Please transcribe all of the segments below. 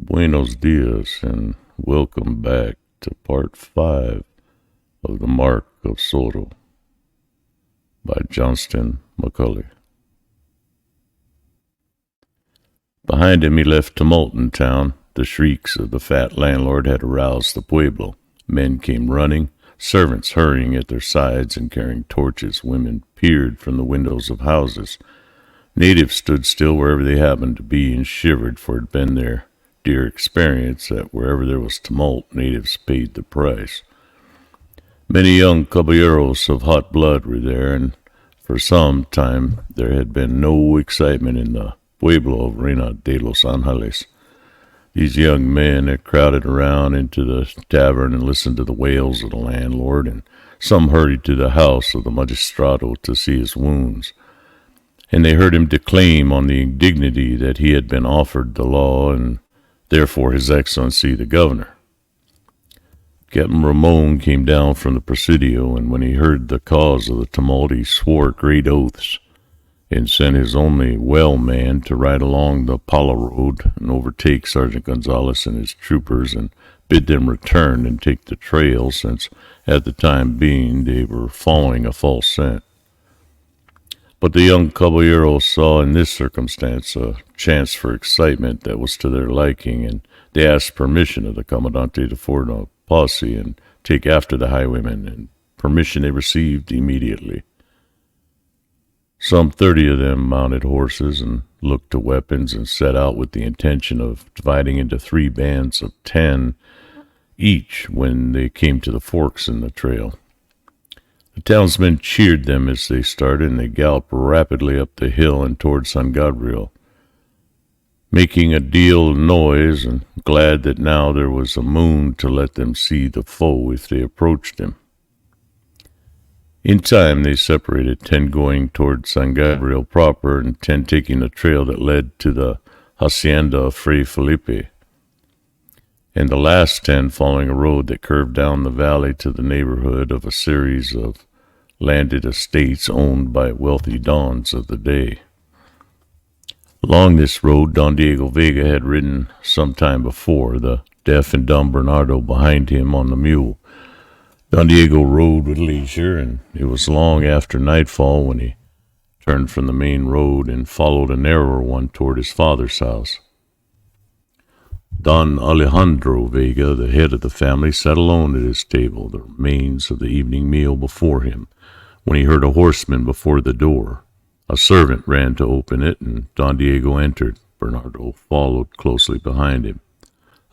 Buenos dias and welcome back to part 5 of The Mark of Zorro by Johnston McCulley. Behind him he left tumult in town. The shrieks of the fat landlord had aroused the pueblo. Men came running, servants hurrying at their sides and carrying torches. Women peered from the windows of houses. Natives stood still wherever they happened to be and shivered, for it had been their dear experience that wherever there was tumult, natives paid the price. Many young caballeros of hot blood were there, and for some time there had been no excitement in the pueblo of Reina de los Angeles. These young men had crowded around into the tavern and listened to the wails of the landlord, and some hurried to the house of the magistrado to see his wounds. And they heard him declaim on the indignity that he had been offered the law, and therefore His Excellency the Governor. Captain Ramon came down from the Presidio, and when he heard the cause of the tumult, he swore great oaths, and sent his only well man to ride along the Pala road and overtake Sergeant Gonzalez and his troopers, and bid them return and take the trail, since at the time being they were following a false scent. But the young caballero saw in this circumstance a chance for excitement that was to their liking, and they asked permission of the Comandante to form a posse and take after the highwaymen, and permission they received immediately. Some 30 of them mounted horses and looked to weapons and set out with the intention of dividing into 3 bands of 10 each when they came to the forks in the trail. The townsmen cheered them as they started, and they galloped rapidly up the hill and toward San Gabriel, making a deal of noise, and glad that now there was a moon to let them see the foe if they approached him. In time they separated, 10 going toward San Gabriel proper, and 10 taking the trail that led to the hacienda of Fray Felipe, and the last 10 following a road that curved down the valley to the neighborhood of a series of landed estates owned by wealthy dons of the day. Along this road Don Diego Vega had ridden some time before, the deaf and dumb Bernardo behind him on the mule. Don Diego rode with leisure, and it was long after nightfall when he turned from the main road and followed a narrower one toward his father's house. Don Alejandro Vega, the head of the family, sat alone at his table, the remains of the evening meal before him, when he heard a horseman before the door. A servant ran to open it, and Don Diego entered. Bernardo followed closely behind him.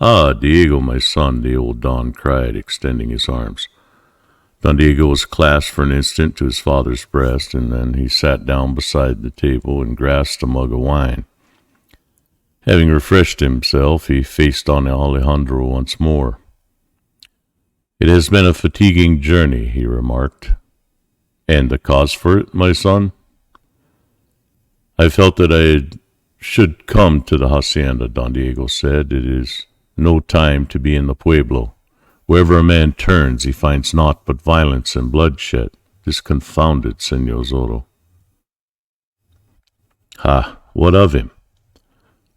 "Ah, Diego, my son," the old Don cried, extending his arms. Don Diego was clasped for an instant to his father's breast, and then he sat down beside the table and grasped a mug of wine. Having refreshed himself, he faced Don Alejandro once more. "It has been a fatiguing journey," he remarked. "And the cause for it, my son?" "I felt that I should come to the hacienda," Don Diego said. "It is no time to be in the pueblo. Wherever a man turns, he finds naught but violence and bloodshed. This confounded Senor Zorro." "Ha, what of him?"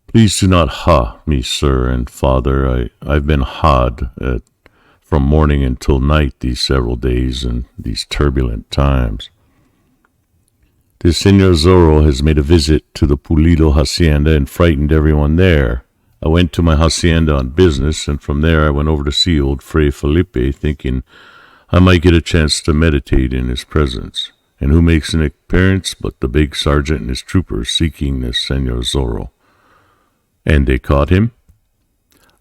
"Please do not ha me, sir and father. I've been ha'd from morning until night these several days in these turbulent times. This Senor Zorro has made a visit to the Pulido hacienda and frightened everyone there. I went to my hacienda on business, and from there I went over to see old Fray Felipe, thinking I might get a chance to meditate in his presence. And who makes an appearance but the big sergeant and his troopers seeking this Senor Zorro?" "And they caught him?"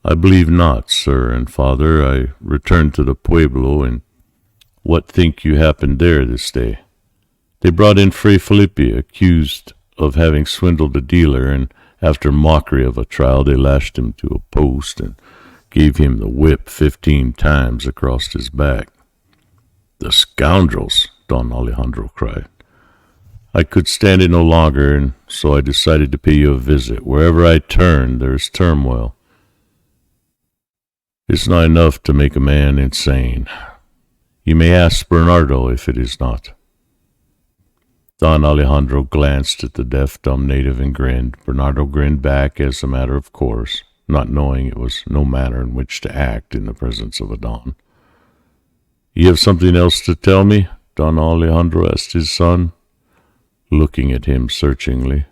"I believe not, sir and father. I returned to the pueblo, and what think you happened there this day? They brought in Fray Felipe, accused of having swindled a dealer, and after mockery of a trial they lashed him to a post and gave him the whip 15 times across his back." "The scoundrels!" Don Alejandro cried. "I could stand it no longer, and so I decided to pay you a visit. Wherever I turn, there is turmoil. It's not enough to make a man insane. You may ask Bernardo if it is not." Don Alejandro glanced at the deaf-dumb native and grinned. Bernardo grinned back as a matter of course. not knowing it was no manner in which to act in the presence of a Don. You have something else to tell me? Don Alejandro asked his son, looking at him searchingly.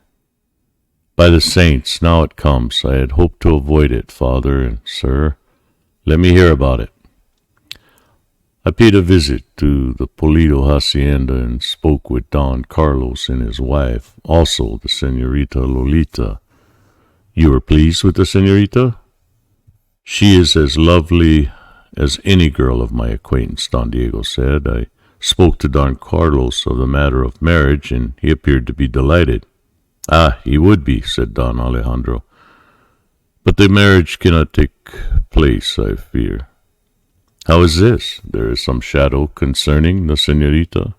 By the saints, now it comes. I had hoped to avoid it, father and sir. Let me hear about it. I paid a visit to the Pulido hacienda and spoke with Don Carlos and his wife, also the Senorita Lolita. You were pleased with the senorita? She is as lovely as any girl of my acquaintance, Don Diego said. I spoke to Don Carlos of the matter of marriage, and he appeared to be delighted. Ah, he would be, said Don Alejandro. But the marriage cannot take place, I fear. How is this? There is some shadow concerning the senorita?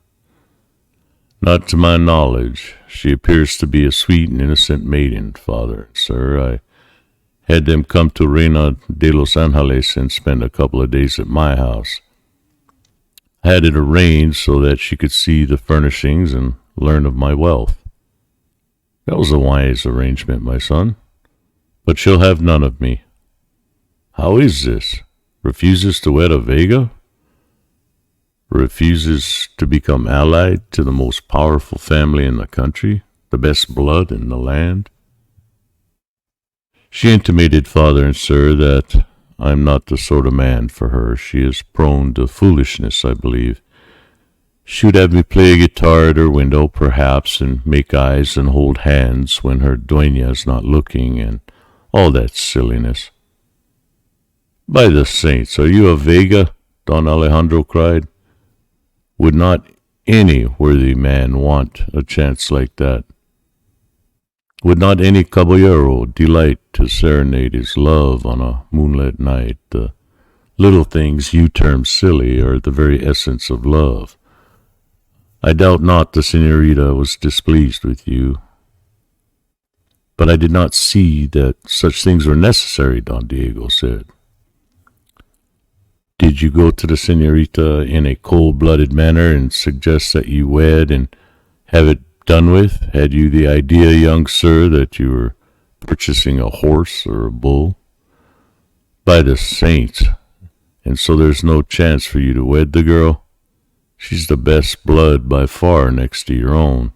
Not to my knowledge. She appears to be a sweet and innocent maiden, father, sir. I had them come to Reina de los Angeles and spend a couple of days at my house. I had it arranged so that she could see the furnishings and learn of my wealth. That was a wise arrangement, my son. But she'll have none of me. How is this? Refuses to wed a Vega? Refuses to become allied to the most powerful family in the country, the best blood in the land? She intimated, father and sir, that I'm not the sort of man for her. She is prone to foolishness, I believe. She would have me play a guitar at her window, perhaps, and make eyes and hold hands when her dueña is not looking, and all that silliness. By the saints, are you a Vega? Don Alejandro cried. Would not any worthy man want a chance like that? Would not any caballero delight to serenade his love on a moonlit night? The little things you term silly are the very essence of love. I doubt not the senorita was displeased with you. But I did not see that such things were necessary, Don Diego said. Did you go to the senorita in a cold-blooded manner and suggest that you wed and have it done with? Had you the idea, young sir, that you were purchasing a horse or a bull? By the saints! And so there's no chance for you to wed the girl? She's the best blood by far next to your own.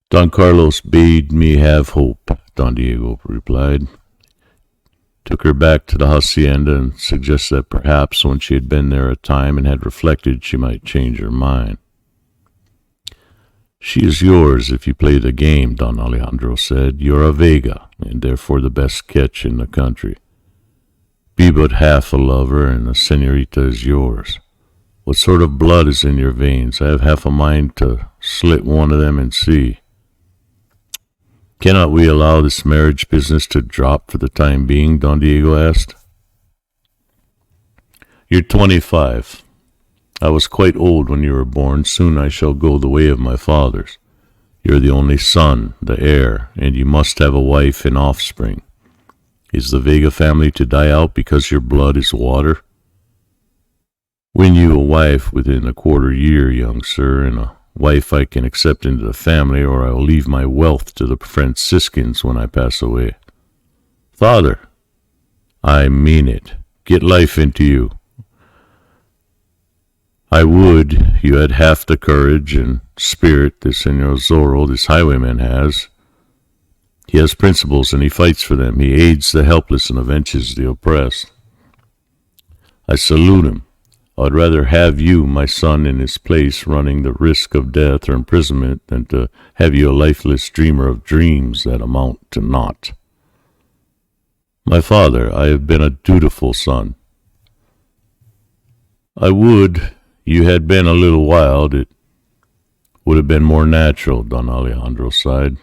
Don Carlos bade me have hope, Don Diego replied. Took her back to the hacienda and suggested that perhaps when she had been there a time and had reflected, she might change her mind. She is yours if you play the game, Don Alejandro said. You're a Vega, and therefore the best catch in the country. Be but half a lover, and the senorita is yours. What sort of blood is in your veins? I have half a mind to slit one of them and see. Cannot we allow this marriage business to drop for the time being? Don Diego asked. You're 25. I was quite old when you were born. Soon I shall go the way of my fathers. You're the only son, the heir, and you must have a wife and offspring. Is the Vega family to die out because your blood is water? Win you a wife within a quarter year, young sir, and a wife I can accept into the family, or I will leave my wealth to the Franciscans when I pass away. Father, I mean it. Get life into you. I would you had half the courage and spirit this Senor Zorro, this highwayman, has. He has principles, and he fights for them. He aids the helpless and avenges the oppressed. I salute him. I would rather have you, my son, in his place, running the risk of death or imprisonment, than to have you a lifeless dreamer of dreams that amount to naught. My father, I have been a dutiful son. I would you had been a little wild. It would have been more natural, Don Alejandro sighed.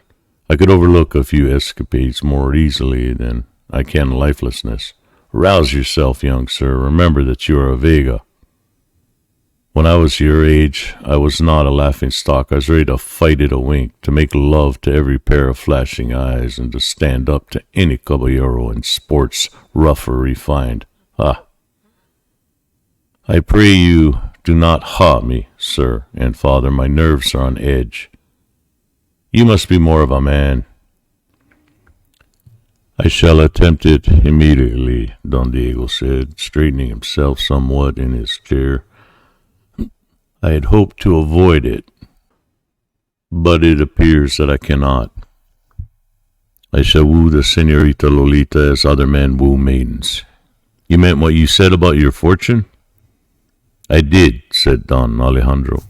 I could overlook a few escapades more easily than I can lifelessness. Rouse yourself, young sir. Remember that you are a Vega. When I was your age, I was not a laughingstock. I was ready to fight at a wink, to make love to every pair of flashing eyes, and to stand up to any caballero in sports rough or refined. Ah! I pray you do not ha me, sir and father. My nerves are on edge. You must be more of a man. I shall attempt it immediately, Don Diego said, straightening himself somewhat in his chair. I had hoped to avoid it, but it appears that I cannot. I shall woo the Senorita Lolita as other men woo maidens. You meant what you said about your fortune? I did, said Don Alejandro.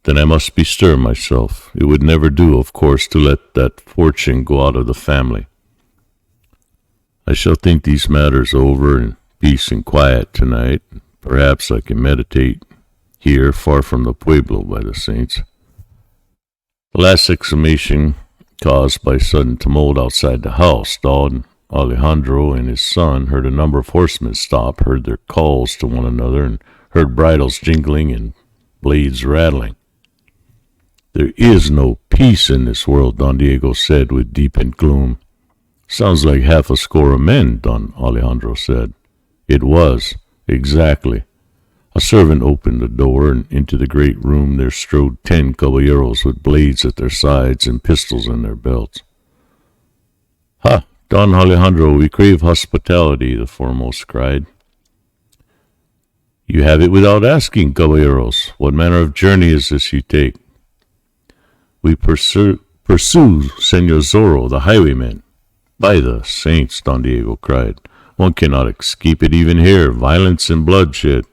Then I must bestir myself. It would never do, of course, to let that fortune go out of the family. I shall think these matters over in peace and quiet tonight. Perhaps I can meditate here, far from the pueblo, by the saints. The last exclamation, caused by sudden tumult outside the house. Don Alejandro and his son heard a number of horsemen stop, heard their calls to one another, and heard bridles jingling and blades rattling. There is no peace in this world, Don Diego said with deepened gloom. Sounds like half a score of men, Don Alejandro said. It was, exactly. A servant opened the door, and into the great room there strode 10 caballeros with blades at their sides and pistols in their belts. Ha, Don Alejandro, we crave hospitality, the foremost cried. You have it without asking, caballeros. What manner of journey is this you take? We pursue Senor Zorro, the highwayman. By the saints, Don Diego cried. One cannot escape it even here. Violence and bloodshed.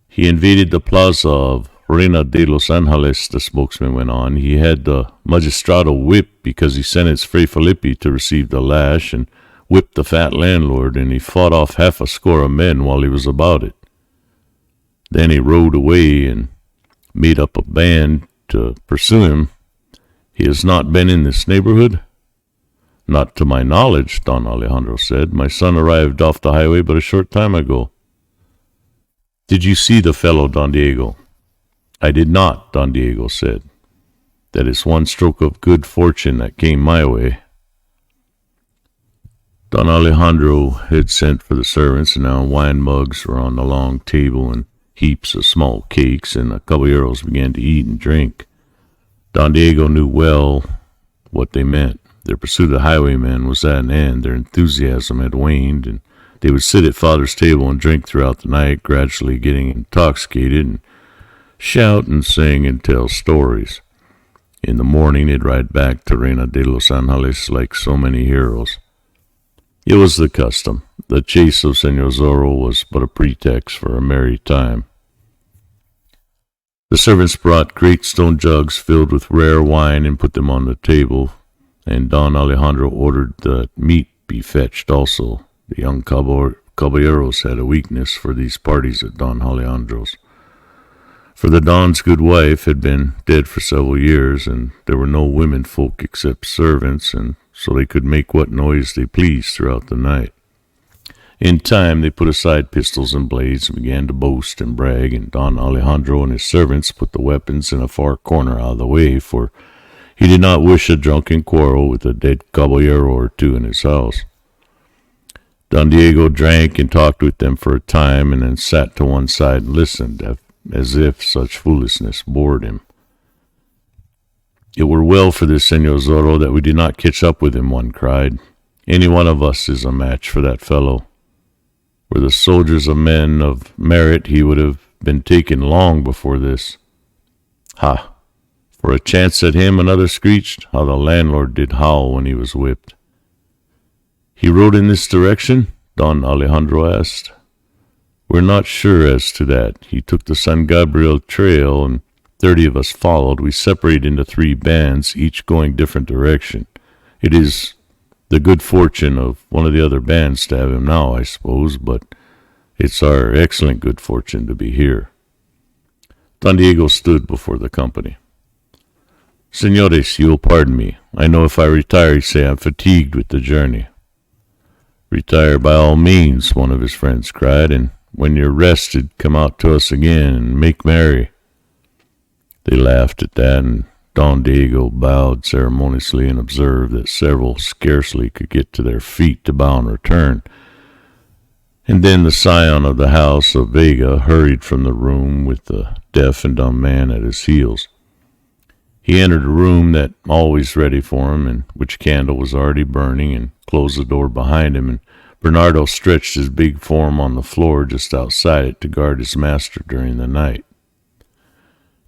He invaded the plaza of Reina de los Angeles, the spokesman went on. He had the magistrado whipped because he sentenced Fray Felipe to receive the lash and whipped the fat landlord, and he fought off half a score of men while he was about it. Then he rode away and made up a band to pursue him. He has not been in this neighborhood? Not to my knowledge, Don Alejandro said. My son arrived off the highway but a short time ago. Did you see the fellow, Don Diego? I did not, Don Diego said. That is one stroke of good fortune that came my way. Don Alejandro had sent for the servants, and now wine mugs were on the long table and heaps of small cakes, and the caballeros began to eat and drink. Don Diego knew well what they meant. Their pursuit of highwaymen was at an end. Their enthusiasm had waned, and they would sit at father's table and drink throughout the night, gradually getting intoxicated, and shout and sing and tell stories. In the morning they'd ride back to Reina de los Angeles like so many heroes. It was the custom. The chase of Senor Zorro was but a pretext for a merry time. The servants brought great stone jugs filled with rare wine and put them on the table, and Don Alejandro ordered that meat be fetched also. The young caballeros had a weakness for these parties at Don Alejandro's. For the Don's good wife had been dead for several years, and there were no women folk except servants, and so they could make what noise they pleased throughout the night. In time they put aside pistols and blades and began to boast and brag, and Don Alejandro and his servants put the weapons in a far corner out of the way, for he did not wish a drunken quarrel with a dead caballero or two in his house. Don Diego drank and talked with them for a time, and then sat to one side and listened, as if such foolishness bored him. It were well for this Senor Zorro that we did not catch up with him, one cried. Any one of us is a match for that fellow. Were the soldiers of men of merit, he would have been taken long before this. Ha! For a chance at him, another screeched. How the landlord did howl when he was whipped. He rode in this direction? Don Alejandro asked. We're not sure as to that. He took the San Gabriel trail, and 30 of us followed. We separated into 3 bands, each going different direction. It is the good fortune of one of the other bands to have him now, I suppose, but it's our excellent good fortune to be here. Don Diego stood before the company. Senores, you will pardon me. I know if I retire, you say I'm fatigued with the journey. Retire by all means, one of his friends cried, and when you're rested, come out to us again and make merry. They laughed at that, and Don Diego bowed ceremoniously and observed that several scarcely could get to their feet to bow in return. And then the scion of the house of Vega hurried from the room with the deaf and dumb man at his heels. He entered a room that always ready for him, and which candle was already burning, and closed the door behind him, and Bernardo stretched his big form on the floor just outside it to guard his master during the night.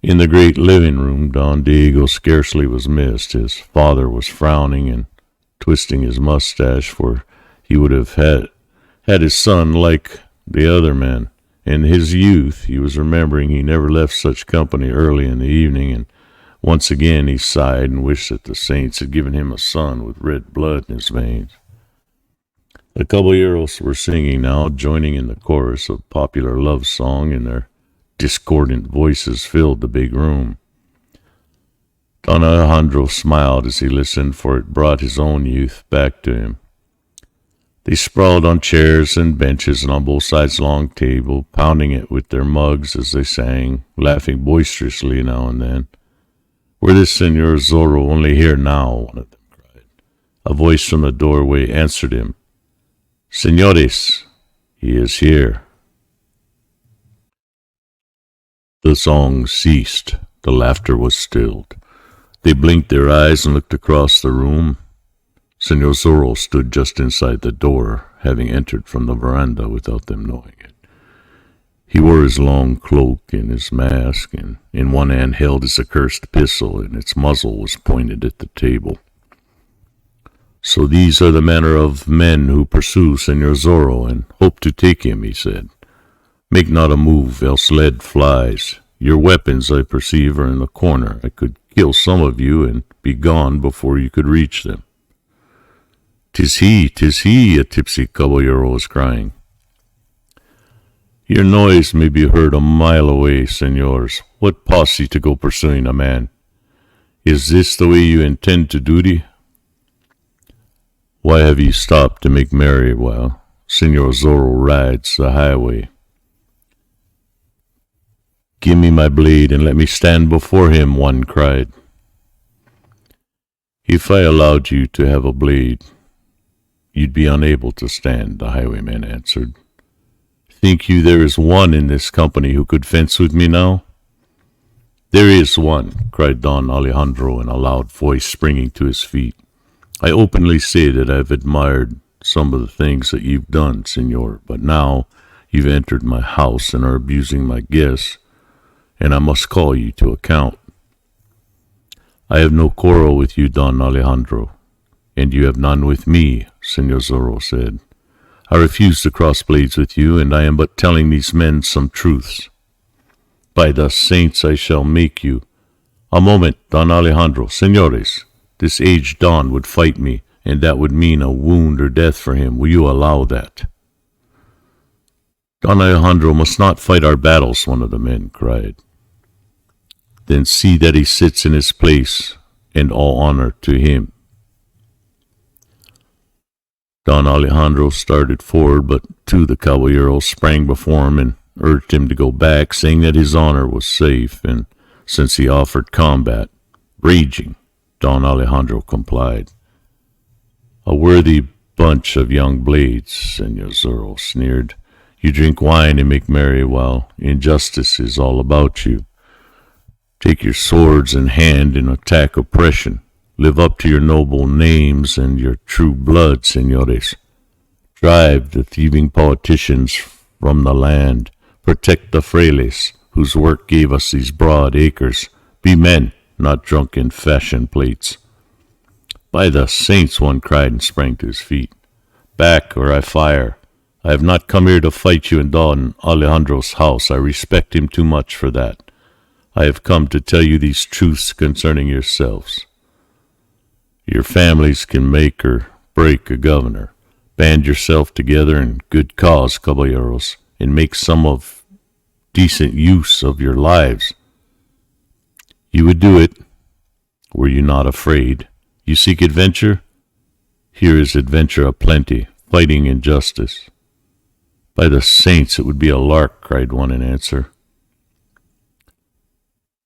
In the great living room, Don Diego scarcely was missed. His father was frowning and twisting his mustache, for he would have had his son like the other men. In his youth, he was remembering he never left such company early in the evening, and once again he sighed and wished that the saints had given him a son with red blood in his veins. The caballeros were singing now, joining in the chorus of popular love song, and their discordant voices filled the big room. Don Alejandro smiled as he listened, for it brought his own youth back to him. They sprawled on chairs and benches and on both sides of the long table, pounding it with their mugs as they sang, laughing boisterously now and then. "Were this Senor Zorro only here now?" one of them cried. A voice from the doorway answered him. "Señores, he is here." The song ceased. The laughter was stilled. They blinked their eyes and looked across the room. Senor Zorro stood just inside the door, having entered from the veranda without them knowing it. He wore his long cloak and his mask, and in one hand held his accursed pistol, and its muzzle was pointed at the table. "So these are the manner of men who pursue Senor Zorro and hope to take him," he said. "Make not a move, else lead flies. Your weapons, I perceive, are in the corner. I could kill some of you and be gone before you could reach them." "'Tis he," a tipsy caballero was crying. "Your noise may be heard a mile away, senors. What posse to go pursuing a man? Is this the way you intend to duty? Why have you stopped to make merry while Senor Zorro rides the highway?" "Give me my blade and let me stand before him," one cried. "If I allowed you to have a blade, you'd be unable to stand," the highwayman answered. "Think you there is one in this company who could fence with me now?" "There is one," cried Don Alejandro in a loud voice, springing to his feet. "I openly say that I've admired some of the things that you've done, senor, but now you've entered my house and are abusing my guests, and I must call you to account." "I have no quarrel with you, Don Alejandro, and you have none with me," Senor Zorro said. "I refuse to cross blades with you, and I am but telling these men some truths. By the saints, I shall make you—" "A moment, Don Alejandro. Senores, this aged Don would fight me, and that would mean a wound or death for him. Will you allow that?" "Don Alejandro must not fight our battles," one of the men cried. "Then see that he sits in his place, and all honor to him." Don Alejandro started forward, but two of the caballeros sprang before him and urged him to go back, saying that his honor was safe, and since he offered combat, raging, Don Alejandro complied. "A worthy bunch of young blades," Senor Zorro sneered. "You drink wine and make merry while injustice is all about you. Take your swords in hand and attack oppression. Live up to your noble names and your true blood, senores. Drive the thieving politicians from the land. Protect the frailes, whose work gave us these broad acres. Be men, not drunken fashion plates." "By the saints," one cried and sprang to his feet. "Back, or I fire. I have not come here to fight you in Don Alejandro's house. I respect him too much for that. I have come to tell you these truths concerning yourselves. Your families can make or break a governor. Band yourself together in good cause, caballeros, and make some of decent use of your lives. You would do it, were you not afraid. You seek adventure? Here is adventure aplenty, fighting injustice." "By the saints, it would be a lark," cried one in answer.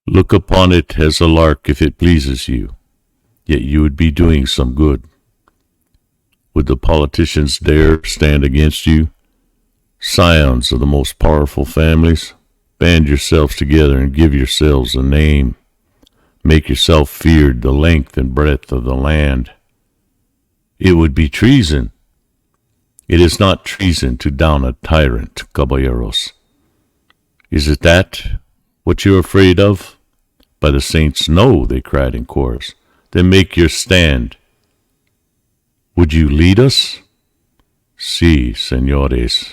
"Look upon it as a lark if it pleases you. Yet you would be doing some good. Would the politicians dare stand against you? Scions of the most powerful families, band yourselves together and give yourselves a name. Make yourself feared the length and breadth of the land. It would be treason. It is not treason to down a tyrant, caballeros. Is it that what you are afraid of? By the saints, no, they cried in chorus. Then make your stand. Would you lead us? Si, senores.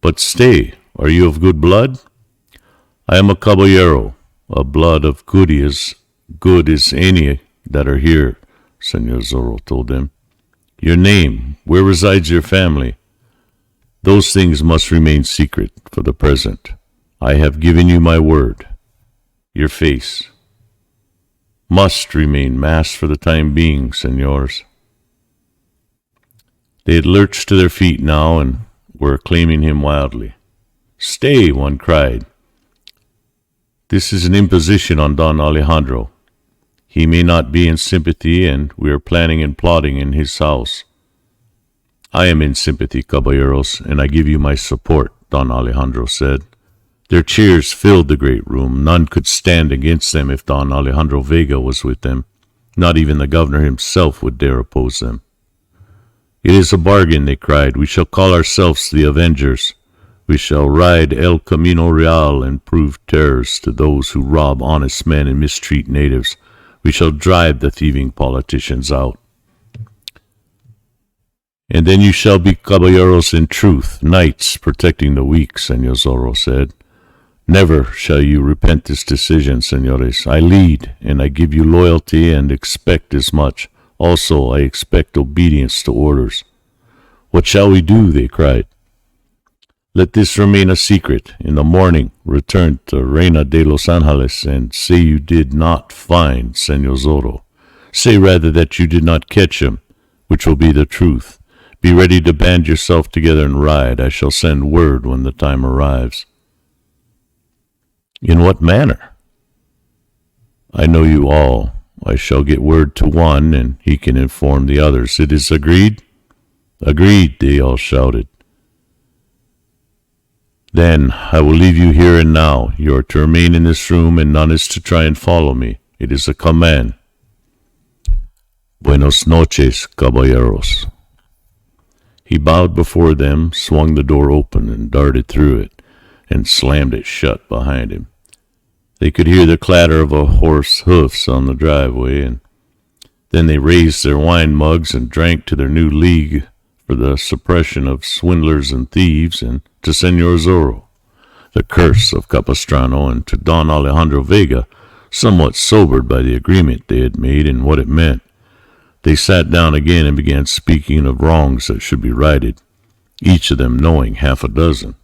But stay, are you of good blood? I am a caballero, a blood of good as any that are here, Senor Zorro told them. Your name, where resides your family? Those things must remain secret for the present. I have given you my word. Your face must remain masked for the time being, senors. They had lurched to their feet now and were acclaiming him wildly. Stay, one cried. This is an imposition on Don Alejandro. He may not be in sympathy, and we are planning and plotting in his house. I am in sympathy, caballeros, and I give you my support, Don Alejandro said. Their cheers filled the great room. None could stand against them if Don Alejandro Vega was with them. Not even the governor himself would dare oppose them. It is a bargain, they cried. We shall call ourselves the Avengers. We shall ride El Camino Real and prove terrors to those who rob honest men and mistreat natives. We shall drive the thieving politicians out. And then you shall be caballeros in truth, knights protecting the weak, Senor Zorro said. Never shall you repent this decision, senores. I lead, and I give you loyalty and expect as much. Also, I expect obedience to orders. What shall we do? They cried. Let this remain a secret. In the morning, return to Reina de los Angeles and say you did not find Senor Zorro. Say rather that you did not catch him, which will be the truth. Be ready to band yourself together and ride. I shall send word when the time arrives. In what manner? I know you all. I shall get word to one, and he can inform the others. It is agreed? Agreed, they all shouted. Then I will leave you here and now. You are to remain in this room, and none is to try and follow me. It is a command. Buenos noches, caballeros. He bowed before them, swung the door open, and darted through it, and slammed it shut behind him. They could hear the clatter of a horse's hoofs on the driveway, and then they raised their wine mugs and drank to their new league for the suppression of swindlers and thieves, and to Senor Zorro, the curse of Capistrano, and to Don Alejandro Vega, somewhat sobered by the agreement they had made and what it meant. They sat down again and began speaking of wrongs that should be righted, each of them knowing half a dozen.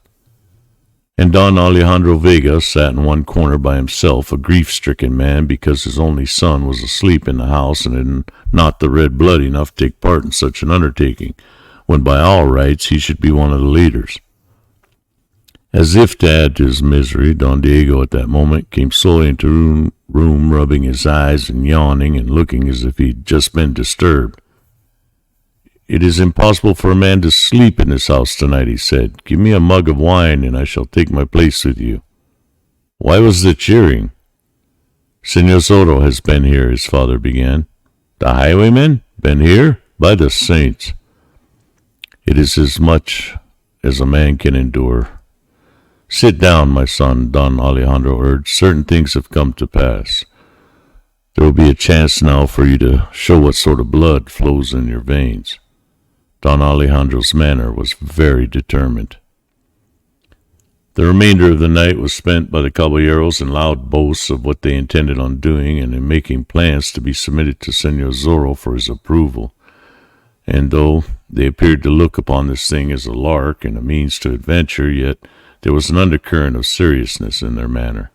And Don Alejandro Vega sat in one corner by himself, a grief-stricken man because his only son was asleep in the house and had not the red blood enough to take part in such an undertaking, when by all rights he should be one of the leaders. As if to add to his misery, Don Diego at that moment came slowly into the room, rubbing his eyes and yawning and looking as if he'd just been disturbed. It is impossible for a man to sleep in this house tonight, he said. Give me a mug of wine, and I shall take my place with you. Why was the cheering? Senor Zorro has been here, his father began. The highwayman? Been here? By the saints. It is as much as a man can endure. Sit down, my son, Don Alejandro urged. Certain things have come to pass. There will be a chance now for you to show what sort of blood flows in your veins. Don Alejandro's manner was very determined. The remainder of the night was spent by the caballeros in loud boasts of what they intended on doing and in making plans to be submitted to Senor Zorro for his approval. And though they appeared to look upon this thing as a lark and a means to adventure, yet there was an undercurrent of seriousness in their manner,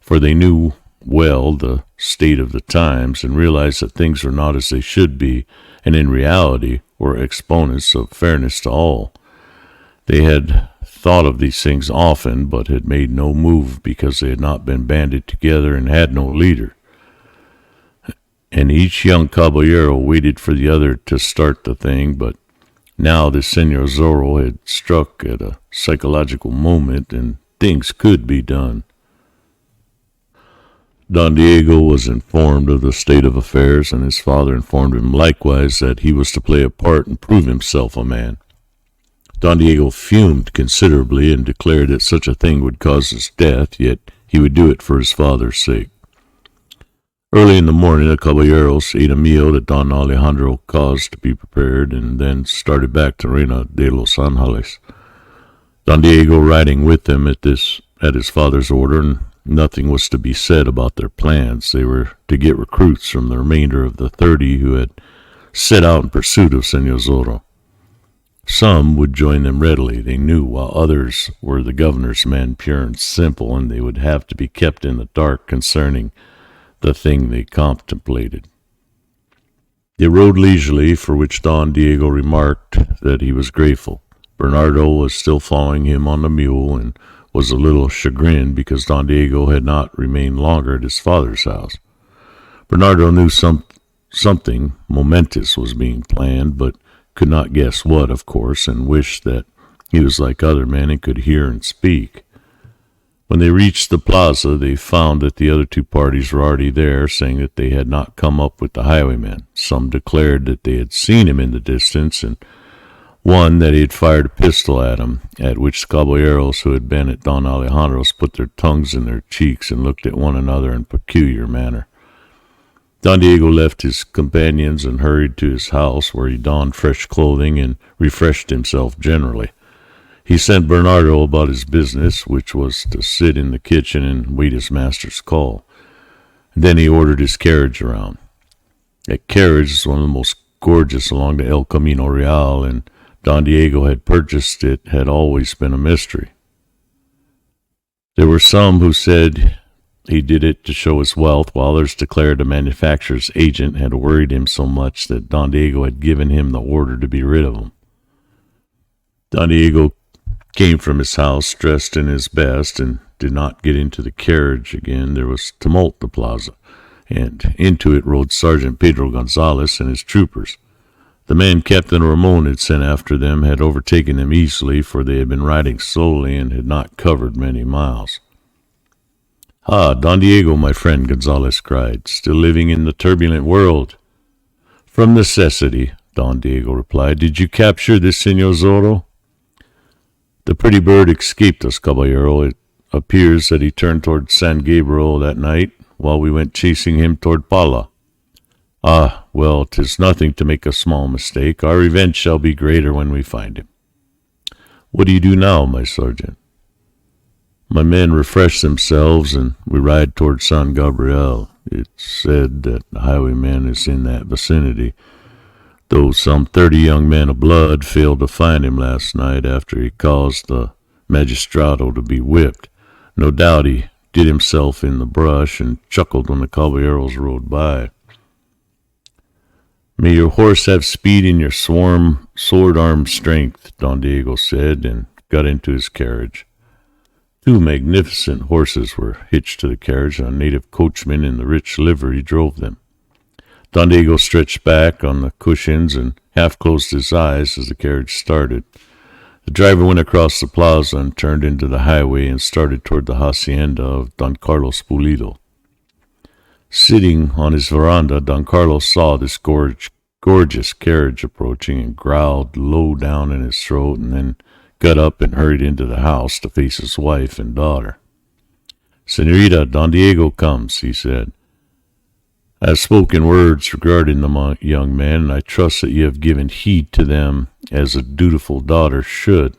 for they knew well the state of the times and realized that things were not as they should be, and in reality were exponents of fairness to all. They had thought of these things often, but had made no move because they had not been banded together and had no leader. And each young caballero waited for the other to start the thing, but now the Senor Zorro had struck at a psychological moment, and things could be done. Don Diego was informed of the state of affairs, and his father informed him likewise that he was to play a part and prove himself a man. Don Diego fumed considerably and declared that such a thing would cause his death, yet he would do it for his father's sake. Early in the morning, the caballeros ate a meal that Don Alejandro caused to be prepared, and then started back to Reina de los Angeles. Don Diego riding with them at his father's order, and nothing was to be said about their plans. They were to get recruits from the remainder of the 30 who had set out in pursuit of Senor Zorro. Some would join them readily, they knew, while others were the governor's men, pure and simple, and they would have to be kept in the dark concerning the thing they contemplated. They rode leisurely, for which Don Diego remarked that he was grateful. Bernardo was still following him on the mule, and was a little chagrined because Don Diego had not remained longer at his father's house. Bernardo knew something momentous was being planned, but could not guess what, of course, and wished that he was like other men and could hear and speak. When they reached the plaza, they found that the other two parties were already there, saying that they had not come up with the highwayman. Some declared that they had seen him in the distance, and one that he had fired a pistol at him, at which the caballeros who had been at Don Alejandro's put their tongues in their cheeks and looked at one another in a peculiar manner. Don Diego left his companions and hurried to his house, where he donned fresh clothing and refreshed himself generally. He sent Bernardo about his business, which was to sit in the kitchen and wait his master's call. Then he ordered his carriage around. That carriage is one of the most gorgeous along the El Camino Real, and Don Diego had purchased it had always been a mystery. There were some who said he did it to show his wealth, while others declared the manufacturer's agent had worried him so much that Don Diego had given him the order to be rid of him. Don Diego came from his house dressed in his best and did not get into the carriage again. There was tumult in the plaza, and into it rode Sergeant Pedro Gonzalez and his troopers. The man Captain Ramon had sent after them had overtaken them easily, for they had been riding slowly and had not covered many miles. "Ah, Don Diego, my friend," Gonzalez cried, "still living in the turbulent world?" "From necessity," Don Diego replied. "Did you capture this Senor Zorro?" "The pretty bird escaped us, caballero. It appears that he turned toward San Gabriel that night, while we went chasing him toward Pala." "Ah, well, 'tis nothing to make a small mistake. Our revenge shall be greater when we find him." "What do you do now, my sergeant?" "My men refresh themselves, and we ride toward San Gabriel. It's said that the highwayman is in that vicinity, though some 30 young men of blood failed to find him last night after he caused the magistrado to be whipped. No doubt he hid himself in the brush and chuckled when the caballeros rode by." "May your horse have speed and your sword-arm strength," Don Diego said, and got into his carriage. Two magnificent horses were hitched to the carriage, and a native coachman in the rich livery drove them. Don Diego stretched back on the cushions and half closed his eyes as the carriage started. The driver went across the plaza and turned into the highway and started toward the hacienda of Don Carlos Pulido. Sitting on his veranda, Don Carlos saw this gorgeous carriage approaching and growled low down in his throat, and then got up and hurried into the house to face his wife and daughter. "Senorita, Don Diego comes," he said. "I have spoken words regarding the young man, and I trust that you have given heed to them as a dutiful daughter should."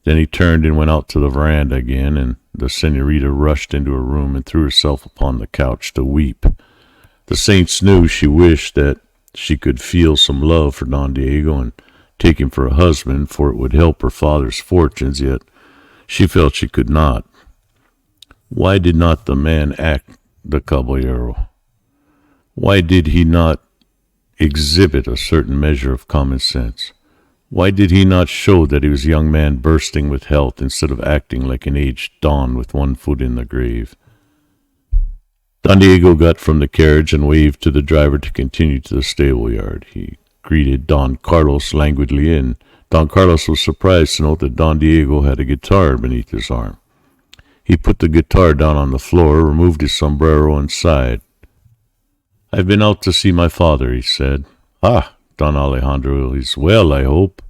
Then he turned and went out to the veranda again, and the senorita rushed into her room and threw herself upon the couch to weep. The saints knew she wished that she could feel some love for Don Diego and take him for a husband, for it would help her father's fortunes, yet she felt she could not. Why did not the man act the caballero? Why did he not exhibit a certain measure of common sense? Why did he not show that he was a young man bursting with health, instead of acting like an aged don with one foot in the grave? Don Diego got from the carriage and waved to the driver to continue to the stable yard. He greeted Don Carlos languidly, and Don Carlos was surprised to note that Don Diego had a guitar beneath his arm. He put the guitar down on the floor, removed his sombrero, and sighed. "I've been out to see my father," he said. "Ah, Don Alejandro is well, I hope."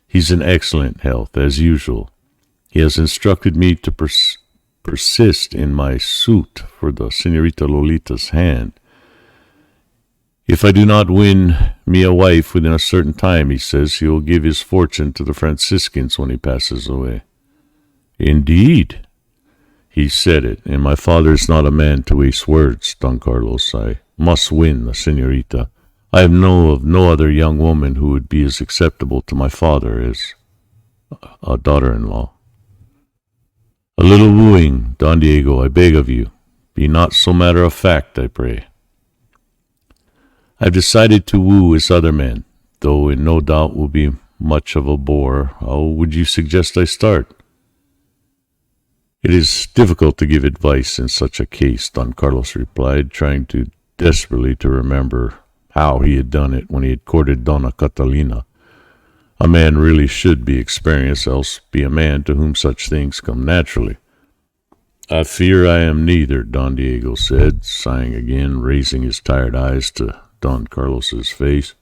"He's in excellent health, as usual. He has instructed me to persist in my suit for the Senorita Lolita's hand. If I do not win me a wife within a certain time, he says, he will give his fortune to the Franciscans when he passes away." "Indeed?" "He said it, and my father is not a man to waste words, Don Carlos. I must win the senorita. I know of no other young woman who would be as acceptable to my father as a daughter-in-law." "A little wooing, Don Diego, I beg of you. Be not so matter-of-fact, I pray." "I've decided to woo as other men, though it no doubt will be much of a bore. How would you suggest I start?" "It is difficult to give advice in such a case," Don Carlos replied, trying desperately to remember how he had done it when he had courted Donna Catalina. A man really should be experienced, else be a man to whom such things come naturally. "I fear I am neither," Don Diego said, sighing again, raising his tired eyes to Don Carlos's face.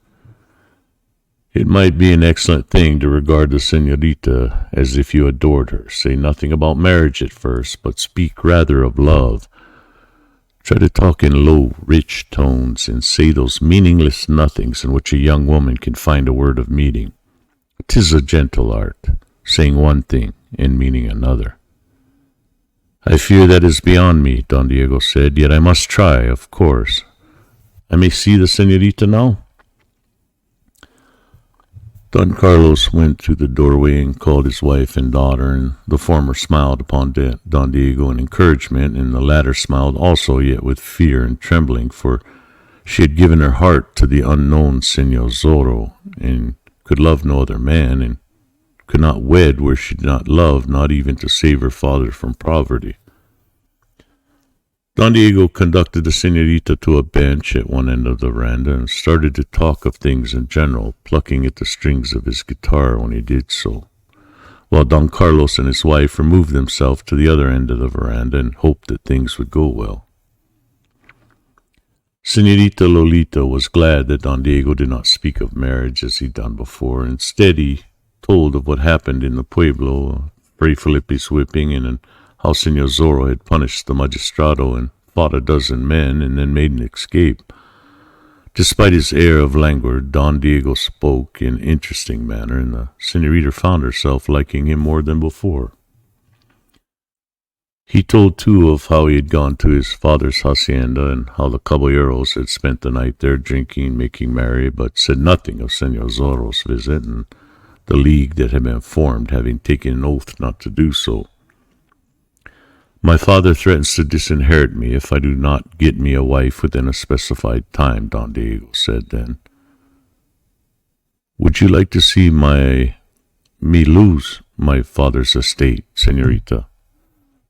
"It might be an excellent thing to regard the senorita as if you adored her. Say nothing about marriage at first, but speak rather of love. Try to talk in low, rich tones, and say those meaningless nothings in which a young woman can find a word of meaning. 'Tis a gentle art, saying one thing and meaning another." "I fear that is beyond me," Don Diego said, "yet I must try, of course. I may see the senorita now?" Don Carlos went through the doorway and called his wife and daughter, and the former smiled upon Don Diego in encouragement, and the latter smiled also, yet with fear and trembling, for she had given her heart to the unknown Señor Zorro, and could love no other man, and could not wed where she did not love, not even to save her father from poverty. Don Diego conducted the senorita to a bench at one end of the veranda and started to talk of things in general, plucking at the strings of his guitar when he did so, while Don Carlos and his wife removed themselves to the other end of the veranda and hoped that things would go well. Senorita Lolita was glad that Don Diego did not speak of marriage as he'd done before. Instead, he told of what happened in the pueblo, Fray Felipe's whipping, and how Señor Zorro had punished the magistrado and fought a dozen men and then made an escape. Despite his air of languor, Don Diego spoke in an interesting manner, and the senorita found herself liking him more than before. He told, too, of how he had gone to his father's hacienda and how the caballeros had spent the night there drinking and making merry, but said nothing of Señor Zorro's visit and the league that had been formed, having taken an oath not to do so. "My father threatens to disinherit me if I do not get me a wife within a specified time," Don Diego said then. "Would you like to see me lose my father's estate, senorita?"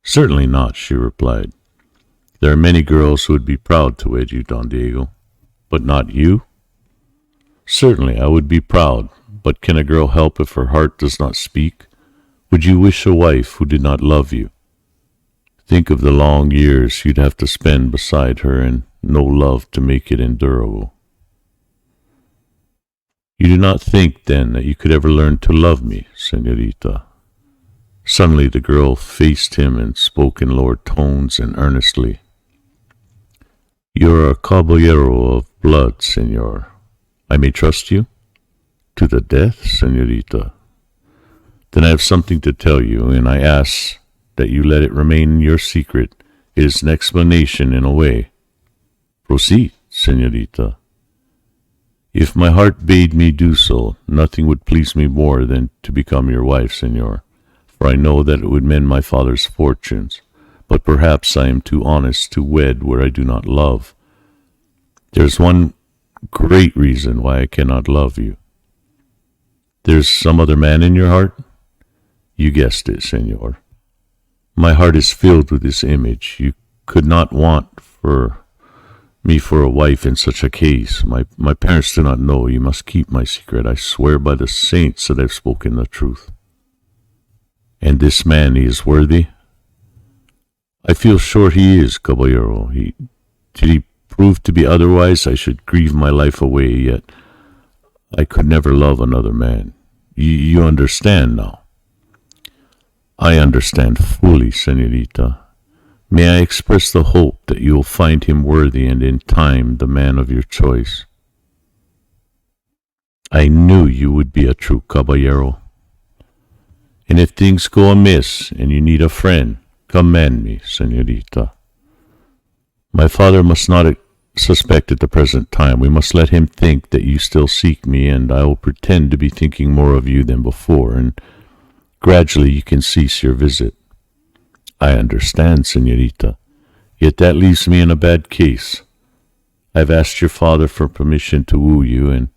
"Certainly not," she replied. "There are many girls who would be proud to wed you, Don Diego." "But not you?" "Certainly I would be proud, but can a girl help if her heart does not speak? Would you wish a wife who did not love you? Think of the long years you'd have to spend beside her and no love to make it endurable." "You do not think, then, that you could ever learn to love me, senorita?" Suddenly the girl faced him and spoke in lower tones and earnestly. "You are a caballero of blood, señor. I may trust you?" "To the death, senorita." "Then I have something to tell you, and I ask that you let it remain your secret. It is an explanation in a way." "Proceed, senorita." "If my heart bade me do so, nothing would please me more than to become your wife, señor, for I know that it would mend my father's fortunes, but perhaps I am too honest to wed where I do not love. There is one great reason why I cannot love you." "There's some other man in your heart?" "You guessed it, señor. My heart is filled with his image. You could not want me for a wife in such a case. My parents do not know. You must keep my secret. I swear by the saints that I've spoken the truth." "And this man, he is worthy?" I feel sure he is, caballero. Did he prove to be otherwise, I should grieve my life away, yet I could never love another man. You understand now? I understand fully, senorita. May I express the hope that you will find him worthy and in time the man of your choice. I knew you would be a true caballero. And if things go amiss and you need a friend, command me, senorita. My father must not suspect at the present time. We must let him think that you still seek me, and I will pretend to be thinking more of you than before, and gradually you can cease your visit. I understand, senorita, yet that leaves me in a bad case. I've asked your father for permission to woo you, and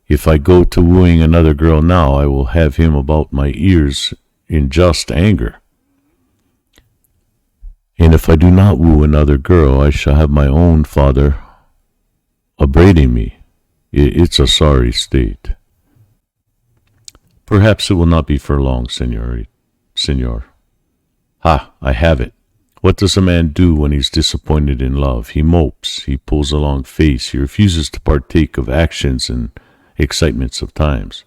if I go to wooing another girl now, I will have him about my ears in just anger. And if I do not woo another girl, I shall have my own father upbraiding me. It's a sorry state. Perhaps it will not be for long, senor. Ha, I have it. What does a man do when he's disappointed in love? He mopes, he pulls a long face, he refuses to partake of actions and excitements of times.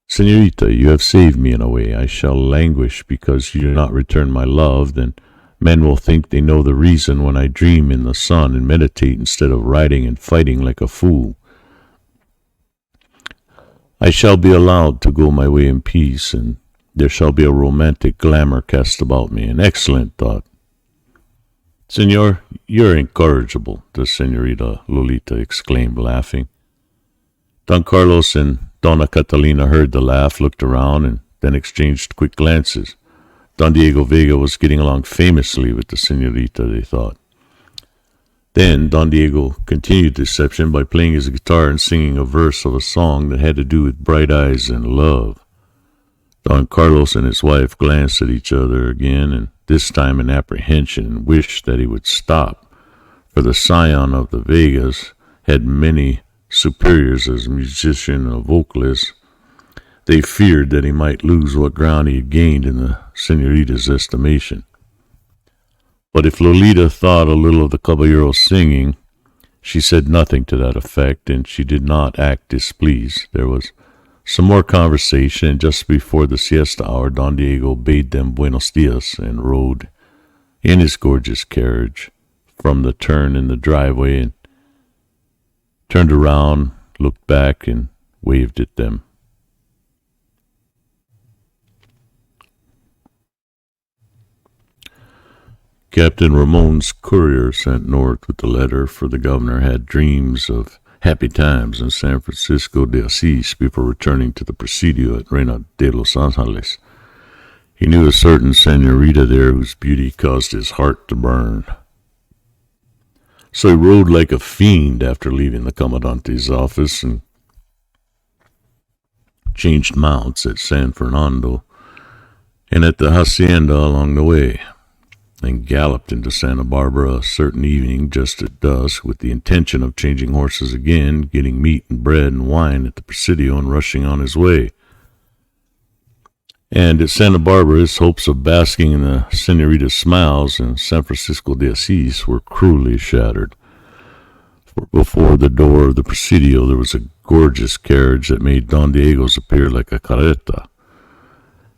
Senorita, you have saved me in a way. I shall languish because you do not return my love, then men will think they know the reason when I dream in the sun and meditate instead of riding and fighting like a fool. I shall be allowed to go my way in peace, and there shall be a romantic glamour cast about me. An excellent thought. Senor, you're incorrigible, the Senorita Lolita exclaimed, laughing. Don Carlos and Donna Catalina heard the laugh, looked around, and then exchanged quick glances. Don Diego Vega was getting along famously with the senorita, they thought. Then Don Diego continued deception by playing his guitar and singing a verse of a song that had to do with bright eyes and love. Don Carlos and his wife glanced at each other again, and this time in apprehension, and wished that he would stop, for the scion of the Vegas had many superiors as musician and vocalist. They feared that he might lose what ground he had gained in the senorita's estimation. But if Lolita thought a little of the caballero's singing, she said nothing to that effect, and she did not act displeased. There was some more conversation, and just before the siesta hour, Don Diego bade them buenos dias and rode in his gorgeous carriage from the turn in the driveway and turned around, looked back, and waved at them. Captain Ramon's courier sent north with the letter for the governor had dreams of happy times in San Francisco de Asís before returning to the Presidio at Reina de los Angeles. He knew a certain senorita there whose beauty caused his heart to burn. So he rode like a fiend after leaving the commandante's office and changed mounts at San Fernando and at the hacienda along the way, and galloped into Santa Barbara a certain evening just at dusk with the intention of changing horses again, getting meat and bread and wine at the Presidio, and rushing on his way. And at Santa Barbara his hopes of basking in the senorita's smiles in San Francisco de Asís were cruelly shattered. For before the door of the Presidio there was a gorgeous carriage that made Don Diego's appear like a carreta,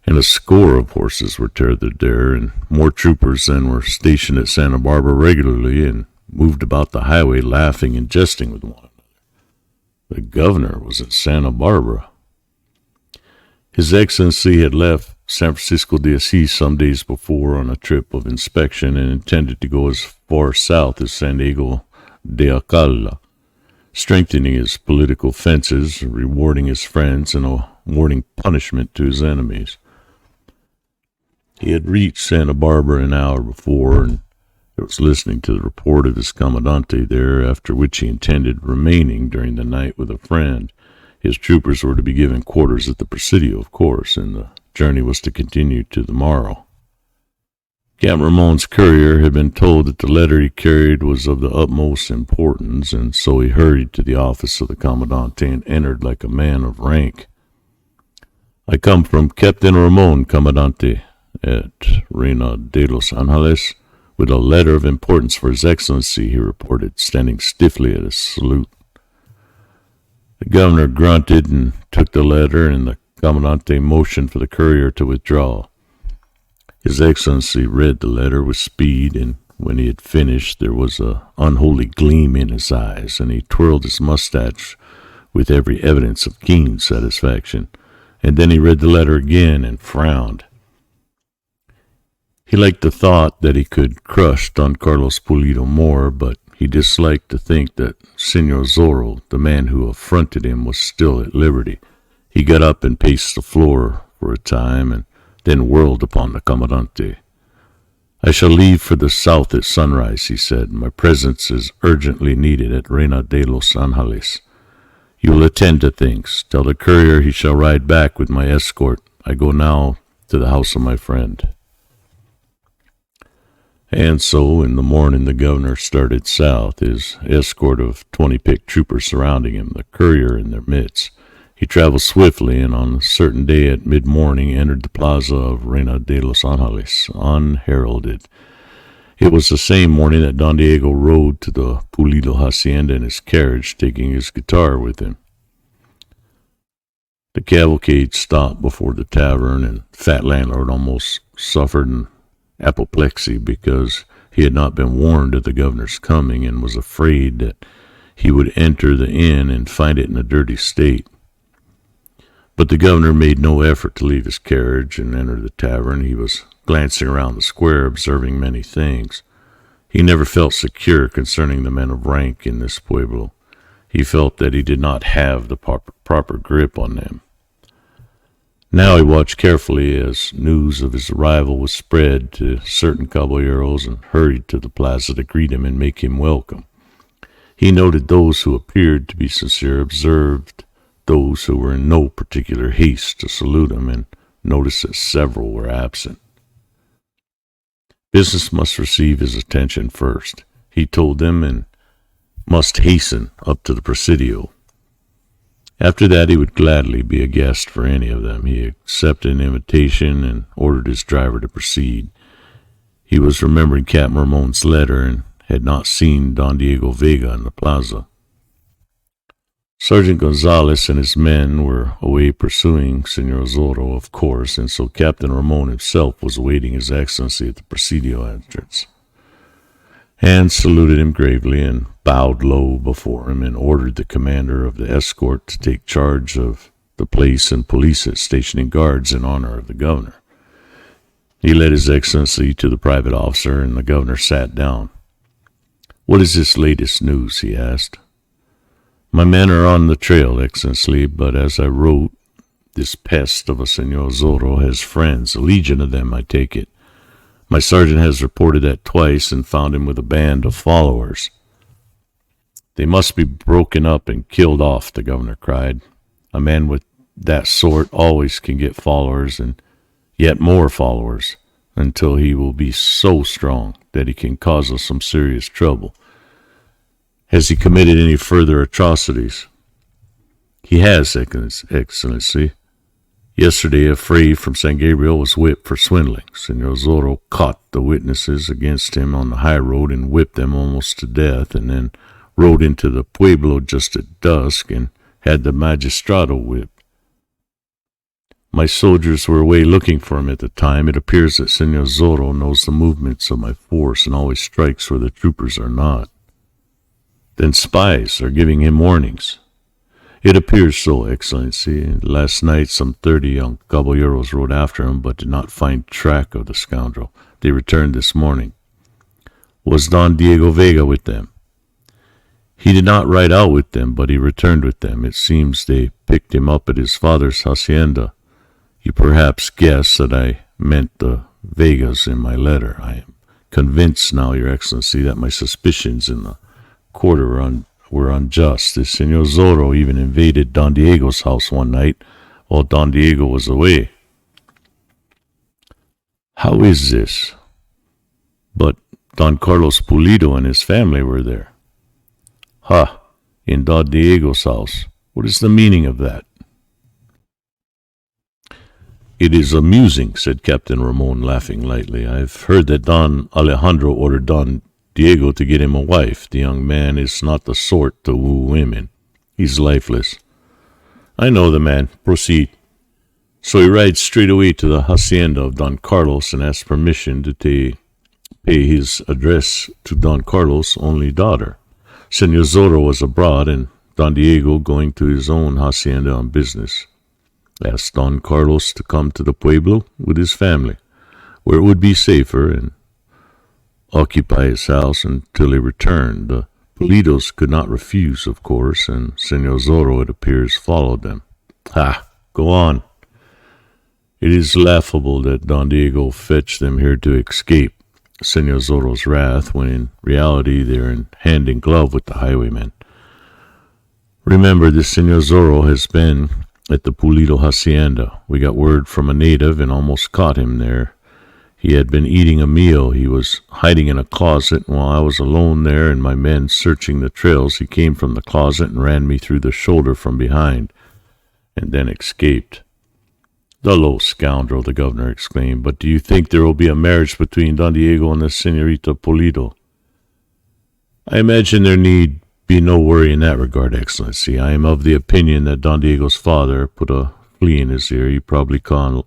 and a score of horses were tethered there, and more troopers than were stationed at Santa Barbara regularly and moved about the highway laughing and jesting with one another. The governor was at Santa Barbara. His Excellency had left San Francisco de Asís some days before on a trip of inspection and intended to go as far south as San Diego de Acala, strengthening his political fences, rewarding his friends, and awarding punishment to his enemies. He had reached Santa Barbara an hour before, and was listening to the report of his commandante there, after which he intended remaining during the night with a friend. His troopers were to be given quarters at the Presidio, of course, and the journey was to continue to the morrow. Captain Ramon's courier had been told that the letter he carried was of the utmost importance, and so he hurried to the office of the commandante and entered like a man of rank. "I come from Captain Ramon, commandante, at Reina de los Angeles with a letter of importance for His Excellency, he reported, standing stiffly at his salute. The governor grunted and took the letter, and the commandante motioned for the courier to withdraw. His Excellency read the letter with speed, and when he had finished, there was an unholy gleam in his eyes, and he twirled his mustache with every evidence of keen satisfaction. And then he read the letter again and frowned. He liked the thought that he could crush Don Carlos Pulido more, but he disliked to think that Senor Zorro, the man who affronted him, was still at liberty. He got up and paced the floor for a time, and then whirled upon the commandante. "I shall leave for the south at sunrise," he said. "My presence is urgently needed at Reina de los Angeles. You will attend to things. Tell the courier he shall ride back with my escort. I go now to the house of my friend." And so, in the morning, the governor started south, his escort of 20 picked troopers surrounding him, the courier in their midst. He traveled swiftly, and on a certain day at mid-morning entered the plaza of Reina de los Angeles, unheralded. It was the same morning that Don Diego rode to the Pulido hacienda in his carriage, taking his guitar with him. The cavalcade stopped before the tavern, and fat landlord almost suffered an apoplexy because he had not been warned of the governor's coming and was afraid that he would enter the inn and find it in a dirty state. But the governor made no effort to leave his carriage and enter the tavern. He was glancing around the square, observing many things. He never felt secure concerning the men of rank in this pueblo. He felt that he did not have the proper grip on them. Now he watched carefully as news of his arrival was spread to certain caballeros and hurried to the plaza to greet him and make him welcome. He noted those who appeared to be sincere, observed those who were in no particular haste to salute him, and noticed that several were absent. Business must receive his attention first, he told them, and must hasten up to the Presidio. After that, he would gladly be a guest for any of them. He accepted an invitation and ordered his driver to proceed. He was remembering Captain Ramon's letter and had not seen Don Diego Vega in the plaza. Sergeant Gonzalez and his men were away pursuing Senor Zorro, of course, and so Captain Ramon himself was awaiting His Excellency at the Presidio entrance, and saluted him gravely and bowed low before him and ordered the commander of the escort to take charge of the place and police it, stationing guards in honor of the governor. He led His Excellency to the private officer, and the governor sat down. "What is this latest news?" he asked. "My men are on the trail, Excellency, but as I wrote, this pest of a Senor Zorro has friends, a legion of them, I take it. My sergeant has reported that twice and found him with a band of followers." "They must be broken up and killed off," the governor cried. "A man with that sort always can get followers and yet more followers, until he will be so strong that he can cause us some serious trouble. Has he committed any further atrocities?" "He has, Excellency. Yesterday, a fray from San Gabriel was whipped for swindling. Senor Zorro caught the witnesses against him on the high road and whipped them almost to death, and then rode into the pueblo just at dusk and had the magistrado whipped. My soldiers were away looking for him at the time. It appears that Senor Zorro knows the movements of my force and always strikes where the troopers are not." "Then spies are giving him warnings." "It appears so, Excellency. Last night some 30 young caballeros rode after him, but did not find track of the scoundrel. They returned this morning." "Was Don Diego Vega with them?" "He did not ride out with them, but he returned with them. It seems they picked him up at his father's hacienda. You perhaps guess that I meant the Vegas in my letter. I am convinced now, Your Excellency, that my suspicions in the quarter were unjust. The Senor Zorro even invaded Don Diego's house one night while Don Diego was away." "How is this?" "But Don Carlos Pulido and his family were there." "Ha! In Don Diego's house. What is the meaning of that?" "It is amusing," said Captain Ramon, laughing lightly. "I've heard that Don Alejandro ordered Don Diego to get him a wife. The young man is not the sort to woo women. He's lifeless." "I know the man. Proceed." "So he rides straight away to the hacienda of Don Carlos and asks permission to pay his address to Don Carlos' only daughter. Senor Zorro was abroad, and Don Diego going to his own hacienda on business. Asked Don Carlos to come to the pueblo with his family, where it would be safer, and occupy his house until he returned. The Pulidos could not refuse, of course, and Senor Zorro, it appears, followed them." "Ha! Go on." "It is laughable that Don Diego fetched them here to escape Senor Zorro's wrath, when in reality they are hand in glove with the highwaymen. Remember, this Senor Zorro has been at the Pulido hacienda. We got word from a native and almost caught him there. He had been eating a meal. He was hiding in a closet, and while I was alone there and my men searching the trails, he came from the closet and ran me through the shoulder from behind, and then escaped." "The low scoundrel," the governor exclaimed. "But do you think there will be a marriage between Don Diego and the Senorita Pulido?" "I imagine there need be no worry in that regard, Excellency. I am of the opinion that Don Diego's father put a flea in his ear. He probably called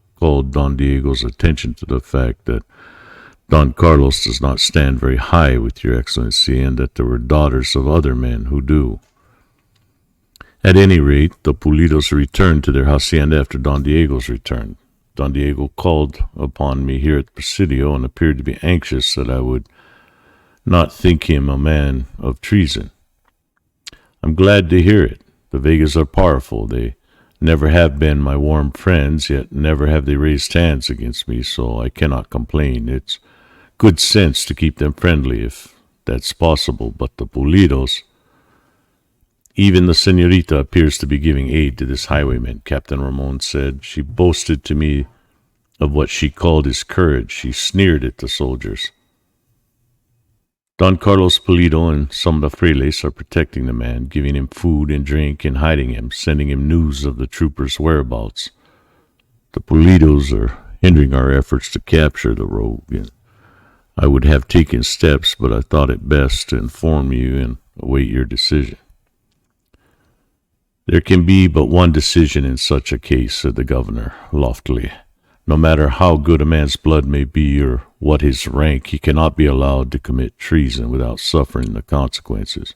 Don Diego's attention to the fact that Don Carlos does not stand very high with your Excellency, and that there were daughters of other men who do. At any rate, the Pulidos returned to their hacienda after Don Diego's return. Don Diego called upon me here at the Presidio and appeared to be anxious that I would not think him a man of treason. I'm glad to hear it. The Vegas are powerful. They never have been my warm friends, yet never have they raised hands against me, so I cannot complain. It's good sense to keep them friendly, if that's possible, but the Pulidos... Even the senorita appears to be giving aid to this highwayman, Captain Ramon said. She boasted to me of what she called his courage. She sneered at the soldiers. Don Carlos Pulido and some of the frailes are protecting the man, giving him food and drink and hiding him, sending him news of the troopers' whereabouts. The Pulidos are hindering our efforts to capture the rogue, and I would have taken steps, but I thought it best to inform you and await your decision. There can be but one decision in such a case, said the governor loftily. No matter how good a man's blood may be or what his rank, he cannot be allowed to commit treason without suffering the consequences.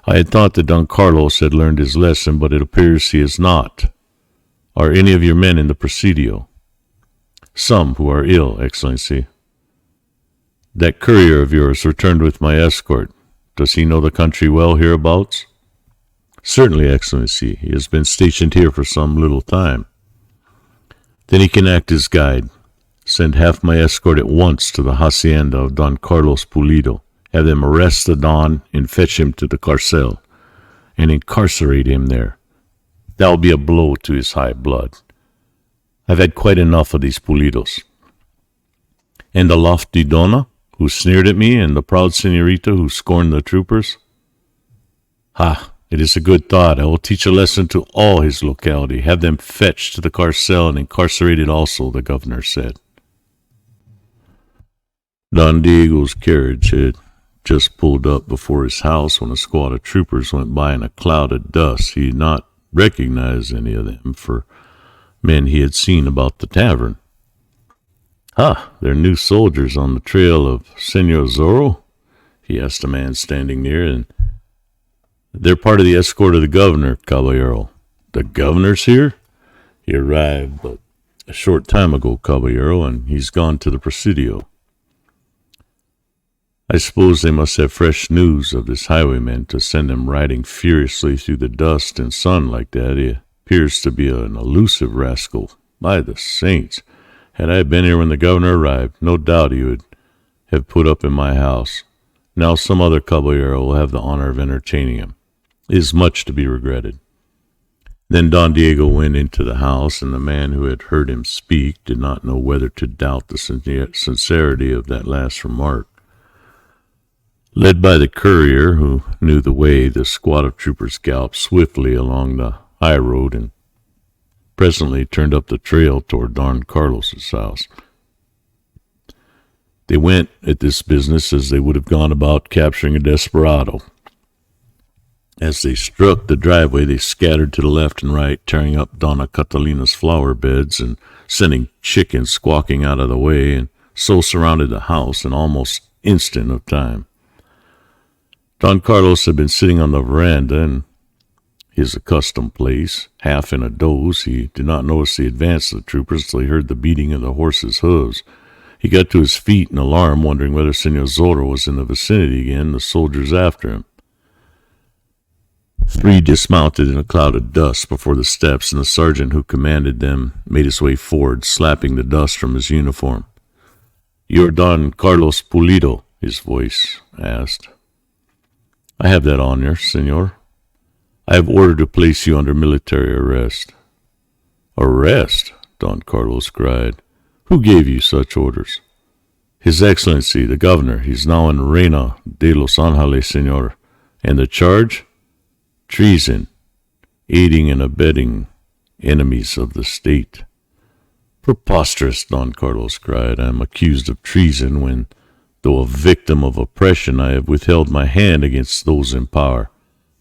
I had thought that Don Carlos had learned his lesson, but it appears he has not. Are any of your men in the Presidio? Some who are ill, Excellency. That courier of yours returned with my escort. Does he know the country well hereabouts? Certainly, Excellency. He has been stationed here for some little time. Then he can act as guide. Send half my escort at once to the hacienda of Don Carlos Pulido. Have them arrest the Don and fetch him to the carcel, and incarcerate him there. That will be a blow to his high blood. I've had quite enough of these Pulidos. And the lofty Donna, who sneered at me, and the proud senorita who scorned the troopers? Ha! It is a good thought. I will teach a lesson to all his locality. Have them fetched to the carcel and incarcerated also, the governor said. Don Diego's carriage had just pulled up before his house when a squad of troopers went by in a cloud of dust. He did not recognize any of them for men he had seen about the tavern. Ha! They're new soldiers on the trail of Senor Zorro? He asked a man standing near, and they're part of the escort of the governor, Caballero. The governor's here? He arrived but a short time ago, Caballero, and he's gone to the Presidio. I suppose they must have fresh news of this highwayman to send him riding furiously through the dust and sun like that. He appears to be an elusive rascal. By the saints, had I been here when the governor arrived, no doubt he would have put up in my house. Now some other Caballero will have the honor of entertaining him. It is much to be regretted. Then Don Diego went into the house, and the man who had heard him speak did not know whether to doubt the sincerity of that last remark. Led by the courier, who knew the way, the squad of troopers galloped swiftly along the high road and presently turned up the trail toward Don Carlos's house. They went at this business as they would have gone about capturing a desperado. As they struck the driveway, they scattered to the left and right, tearing up Donna Catalina's flower beds and sending chickens squawking out of the way, and so surrounded the house in almost instant of time. Don Carlos had been sitting on the veranda in his accustomed place, half in a doze. He did not notice the advance of the troopers till he heard the beating of the horses' hooves. He got to his feet in alarm, wondering whether Senor Zorro was in the vicinity again, the soldiers after him. Three dismounted in a cloud of dust before the steps, and the sergeant who commanded them made his way forward, slapping the dust from his uniform. "You're Don Carlos Pulido?" his voice asked. "I have that honor, senor. I have ordered to place you under military arrest." "Arrest?" Don Carlos cried. "Who gave you such orders?" "His Excellency, the governor. He's now in Reina de los Angeles, senor. And the charge? Treason, aiding and abetting enemies of the state." "Preposterous," Don Carlos cried. "I am accused of treason when, though a victim of oppression, I have withheld my hand against those in power.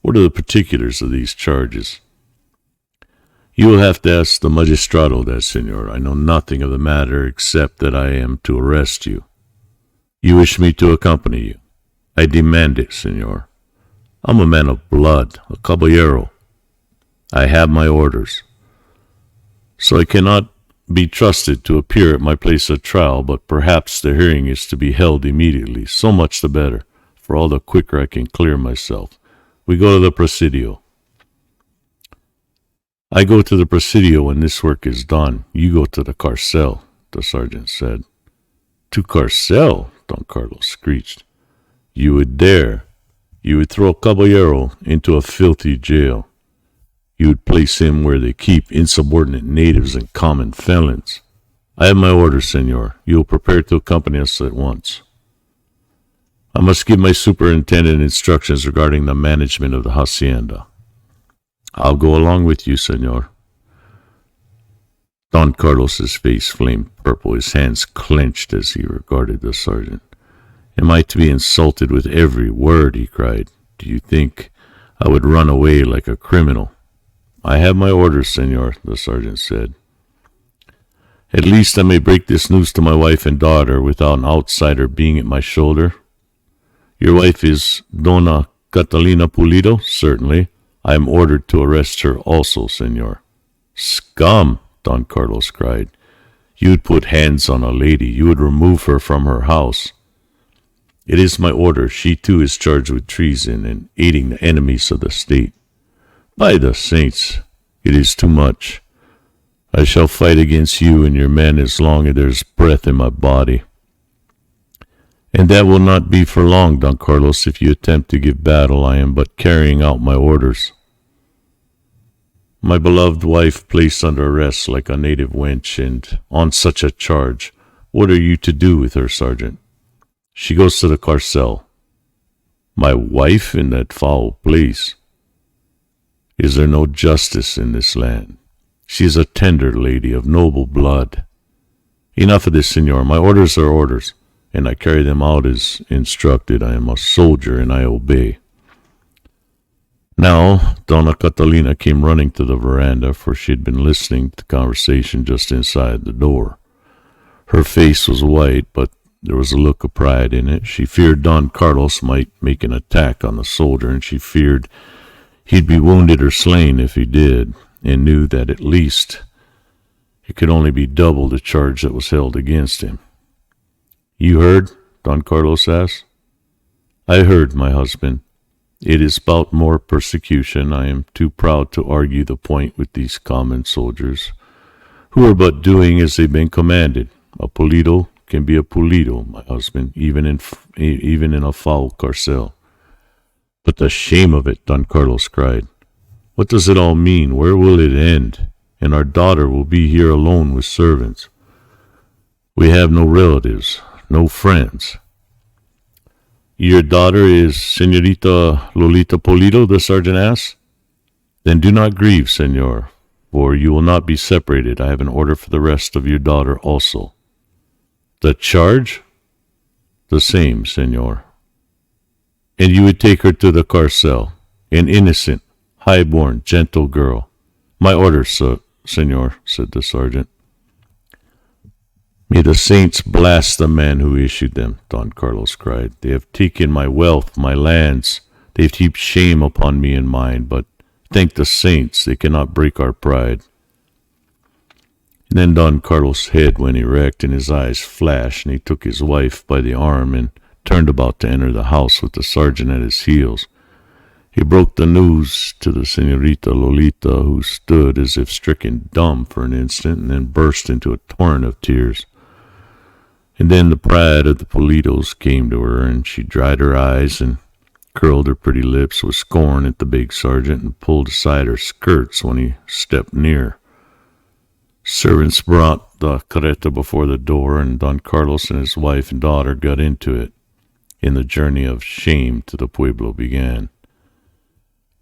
What are the particulars of these charges?" "You will have to ask the magistrado that, senor. I know nothing of the matter except that I am to arrest you." "You wish me to accompany you?" "I demand it, senor. I'm a man of blood, a caballero. I have my orders. So I cannot be trusted to appear at my place of trial, but perhaps the hearing is to be held immediately. So much the better, for all the quicker I can clear myself. We go to the Presidio." "I go to the Presidio when this work is done. You go to the Carcel," the sergeant said. "To Carcel?" Don Carlos screeched. "You would dare. You would throw a caballero into a filthy jail. You would place him where they keep insubordinate natives and common felons. I have my orders, senor. You will prepare to accompany us at once." "I must give my superintendent instructions regarding the management of the hacienda." "I'll go along with you, senor." Don Carlos's face flamed purple. His hands clenched as he regarded the sergeant. "Am I to be insulted with every word?" he cried. "Do you think I would run away like a criminal?" "I have my orders, senor," the sergeant said. "At least I may break this news to my wife and daughter without an outsider being at my shoulder." "Your wife is Donna Catalina Pulido?" "Certainly. I am ordered to arrest her also, senor." "Scum!" Don Carlos cried. "You would put hands on a lady. You would remove her from her house." "It is my order. She too is charged with treason and aiding the enemies of the state." "By the saints, it is too much. I shall fight against you and your men as long as there's breath in my body." "And that will not be for long, Don Carlos. If you attempt to give battle, I am but carrying out my orders." "My beloved wife placed under arrest like a native wench, and on such a charge. What are you to do with her, sergeant?" "She goes to the Carcel." "My wife in that foul place? Is there no justice in this land? She is a tender lady of noble blood." "Enough of this, senor. My orders are orders, and I carry them out as instructed. I am a soldier, and I obey." Now Donna Catalina came running to the veranda, for she had been listening to the conversation just inside the door. Her face was white, but there was a look of pride in it. She feared Don Carlos might make an attack on the soldier, and she feared he'd be wounded or slain if he did, and knew that at least it could only be double the charge that was held against him. "You heard?" Don Carlos asked. "I heard, my husband. It is about more persecution. I am too proud to argue the point with these common soldiers, who are but doing as they've been commanded. A Pulido can be a Pulido, my husband, even in a foul Carcel." "But the shame of it," Don Carlos cried. "What does it all mean? Where will it end? And our daughter will be here alone with servants. We have no relatives, no friends." "Your daughter is Señorita Lolita Pulido?" the sergeant asked. "Then do not grieve, senor, for you will not be separated. I have an order for the rest of your daughter also. The charge? The same, senor. And you would take her to the carcel, an innocent, high-born, gentle girl. My orders, senor, said the sergeant. May the saints blast the man who issued them, Don Carlos cried. They have taken my wealth, my lands. They have heaped shame upon me and mine, but thank the saints, they cannot break our pride. And then Don Carlos' head went erect and his eyes flashed, and he took his wife by the arm and turned about to enter the house with the sergeant at his heels. He broke the news to the Senorita Lolita, who stood as if stricken dumb for an instant, and then burst into a torrent of tears. And then the pride of the Pulidos came to her, and she dried her eyes and curled her pretty lips with scorn at the big sergeant and pulled aside her skirts when he stepped near. Servants brought the carreta before the door, and Don Carlos and his wife and daughter got into it, and the journey of shame to the pueblo began.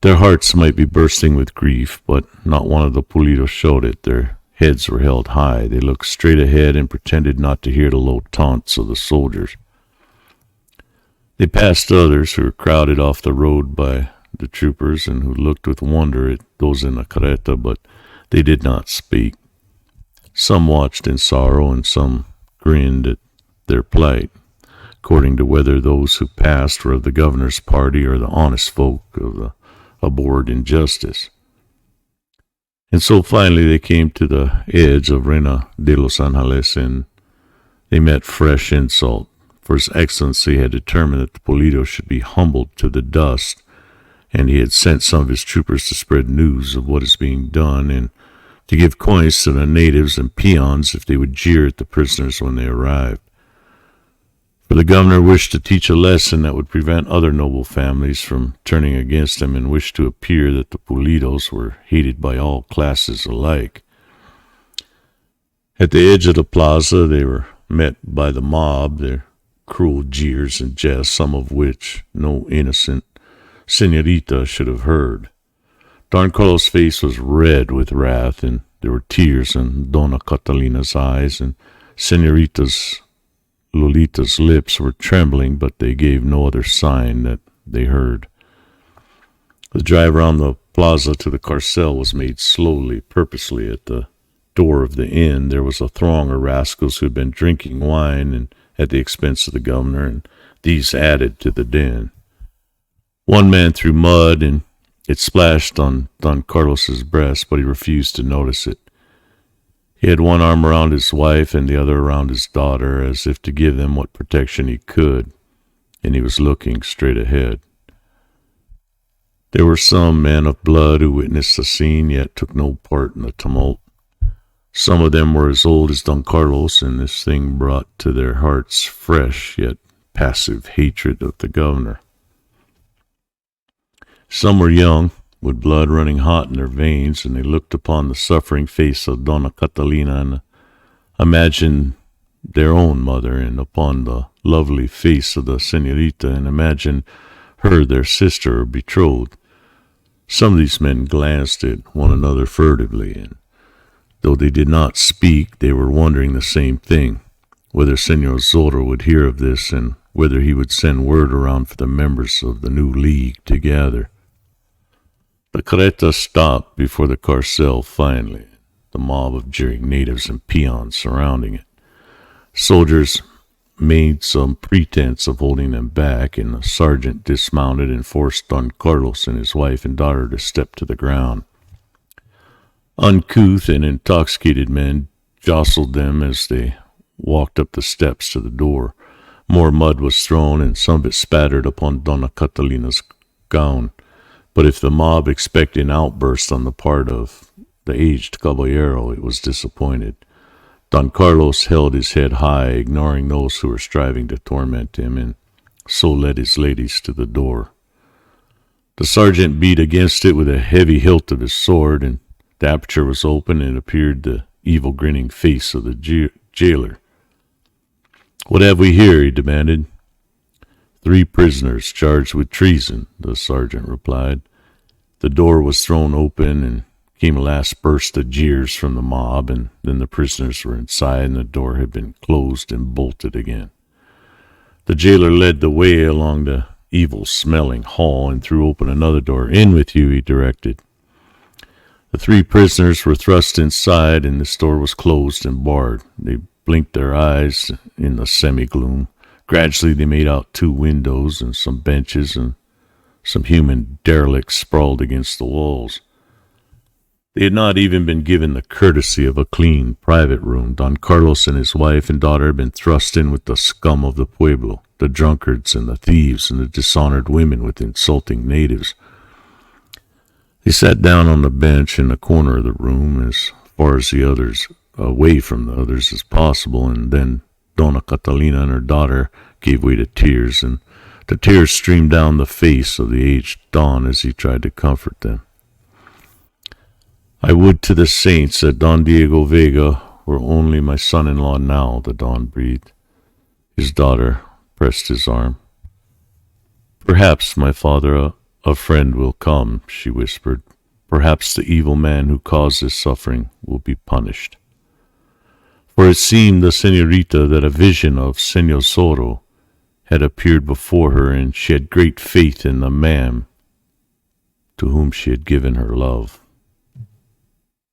Their hearts might be bursting with grief, but not one of the Pulidos showed it. Their heads were held high. They looked straight ahead and pretended not to hear the low taunts of the soldiers. They passed others who were crowded off the road by the troopers and who looked with wonder at those in the carreta, but they did not speak. Some watched in sorrow and some grinned at their plight, according to whether those who passed were of the governor's party or the honest folk of the abhorred injustice. And so finally they came to the edge of Reina de los Angeles, and they met fresh insult, for His Excellency had determined that the Pulidos should be humbled to the dust, and he had sent some of his troopers to spread news of what is being done and to give coins to the natives and peons if they would jeer at the prisoners when they arrived. For the governor wished to teach a lesson that would prevent other noble families from turning against him, and wished to appear that the Pulidos were hated by all classes alike. At the edge of the plaza they were met by the mob, their cruel jeers and jests, some of which no innocent senorita should have heard. Don Carlos' face was red with wrath, and there were tears in Dona Catalina's eyes, and Senorita's Lolita's lips were trembling, but they gave no other sign that they heard. The drive around the plaza to the carcel was made slowly, purposely. At the door of the inn there was a throng of rascals who had been drinking wine and at the expense of the governor, and these added to the din. One man threw mud, and it splashed on Don Carlos's breast, but he refused to notice it. He had one arm around his wife and the other around his daughter, as if to give them what protection he could, and he was looking straight ahead. There were some men of blood who witnessed the scene, yet took no part in the tumult. Some of them were as old as Don Carlos, and this thing brought to their hearts fresh yet passive hatred of the governor. Some were young, with blood running hot in their veins, and they looked upon the suffering face of Dona Catalina and imagined their own mother, and upon the lovely face of the senorita, and imagined her their sister or betrothed. Some of these men glanced at one another furtively, and though they did not speak, they were wondering the same thing, whether Senor Zorro would hear of this, and whether he would send word around for the members of the new league to gather. The carreta stopped before the carcel finally, the mob of jeering natives and peons surrounding it. Soldiers made some pretense of holding them back, and the sergeant dismounted and forced Don Carlos and his wife and daughter to step to the ground. Uncouth and intoxicated men jostled them as they walked up the steps to the door. More mud was thrown, and some of it spattered upon Dona Catalina's gown. But if the mob expected an outburst on the part of the aged caballero, it was disappointed. Don Carlos held his head high, ignoring those who were striving to torment him, and so led his ladies to the door. The sergeant beat against it with a heavy hilt of his sword, and the aperture was open, and it appeared the evil grinning face of the jailer. "What have we here?" he demanded. "3 prisoners charged with treason," the sergeant replied. The door was thrown open, and Came a last burst of jeers from the mob, and then the prisoners were inside and the door had been closed and bolted again. The jailer led the way along the evil-smelling hall and threw open another door. "In with you," he directed. The three prisoners were thrust inside, and the door was closed and barred. They blinked their eyes in the semi-gloom. Gradually they made out 2 windows and some benches and some human derelicts sprawled against the walls. They had not even been given the courtesy of a clean private room. Don Carlos and his wife and daughter had been thrust in with the scum of the pueblo, the drunkards and the thieves and the dishonored women with insulting natives. They sat down on the bench in the corner of the room as far as the others, away from the others as possible, and then Dona Catalina and her daughter gave way to tears, and the tears streamed down the face of the aged Don as he tried to comfort them. "I would to the saints that Don Diego Vega were only my son-in-law now," the Don breathed. His daughter pressed his arm. "Perhaps, my father, a friend will come," she whispered. "Perhaps the evil man who caused this suffering will be punished." For it seemed the señorita that a vision of Señor Zorro had appeared before her, and she had great faith in the man to whom she had given her love.